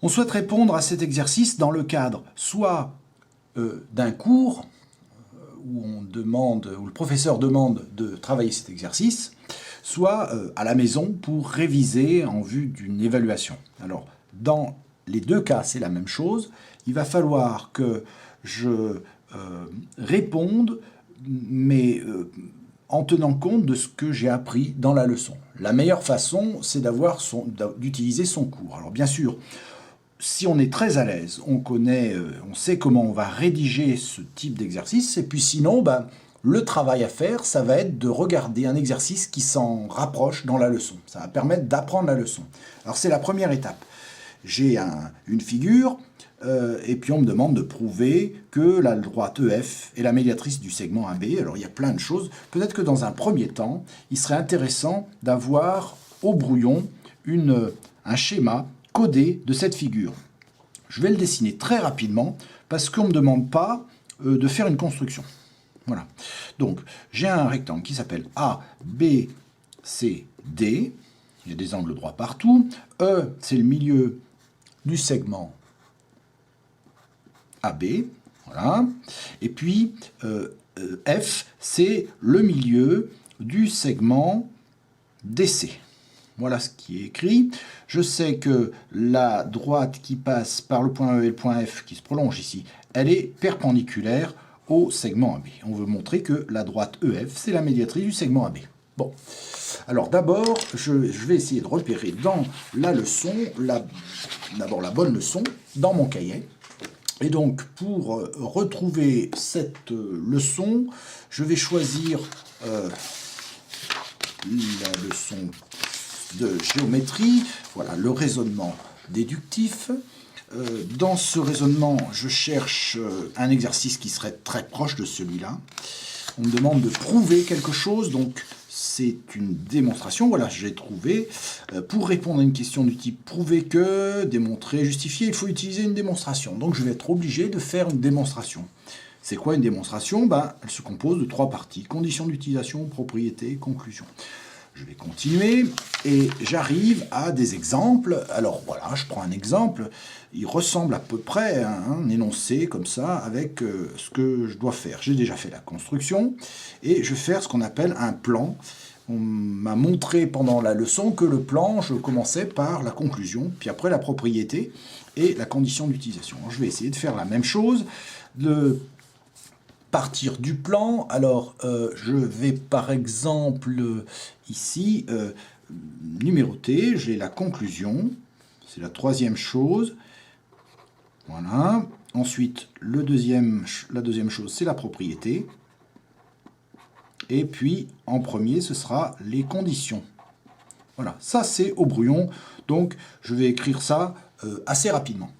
On souhaite répondre à cet exercice dans le cadre soit d'un cours où le professeur demande de travailler cet exercice, soit à la maison pour réviser en vue d'une évaluation. Alors, dans les deux cas, c'est la même chose. Il va falloir que je réponde, mais en tenant compte de ce que j'ai appris dans la leçon. La meilleure façon, c'est d'utiliser son cours. Alors bien sûr, si on est très à l'aise, on sait comment on va rédiger ce type d'exercice, et puis sinon, le travail à faire, ça va être de regarder un exercice qui s'en rapproche dans la leçon. Ça va permettre d'apprendre la leçon. Alors c'est la première étape. J'ai une figure, et puis on me demande de prouver que la droite EF est la médiatrice du segment AB. Alors il y a plein de choses. Peut-être que dans un premier temps, il serait intéressant d'avoir au brouillon un schéma codé de cette figure. Je vais le dessiner très rapidement parce qu'on ne me demande pas de faire une construction. Voilà. Donc, j'ai un rectangle qui s'appelle A, B, C, D. Il y a des angles droits partout. E, c'est le milieu du segment AB. Voilà. Et puis, F, c'est le milieu du segment DC. Voilà ce qui est écrit. Je sais que la droite qui passe par le point E et le point F, qui se prolonge ici, elle est perpendiculaire au segment AB. On veut montrer que la droite EF, c'est la médiatrice du segment AB. Bon, alors d'abord, je vais essayer de repérer dans la leçon, d'abord la bonne leçon, dans mon cahier. Et donc, pour retrouver cette leçon, je vais choisir la leçon de géométrie, voilà, le raisonnement déductif. Dans ce raisonnement, je cherche un exercice qui serait très proche de celui-là. On me demande de prouver quelque chose, donc c'est une démonstration. Voilà, j'ai trouvé. Pour répondre à une question du type prouver que, démontrer, justifier, il faut utiliser une démonstration. Donc je vais être obligé de faire une démonstration. C'est quoi une démonstration? Elle se compose de 3 parties. Conditions d'utilisation, propriété, conclusion. Je vais continuer et j'arrive à des exemples. Alors voilà, je prends un exemple. Il ressemble à peu près à un énoncé comme ça avec ce que je dois faire. J'ai déjà fait la construction et je vais faire ce qu'on appelle un plan. On m'a montré pendant la leçon que le plan, je commençais par la conclusion, puis après la propriété et la condition d'utilisation. Je vais essayer de faire la même chose, de partir du plan. Alors, je vais par exemple ici numéroter, j'ai la conclusion, c'est la 3e chose. Voilà. Ensuite, la deuxième chose, c'est la propriété. Et puis, en premier, ce sera les conditions. Voilà, ça c'est au brouillon, donc je vais écrire ça assez rapidement.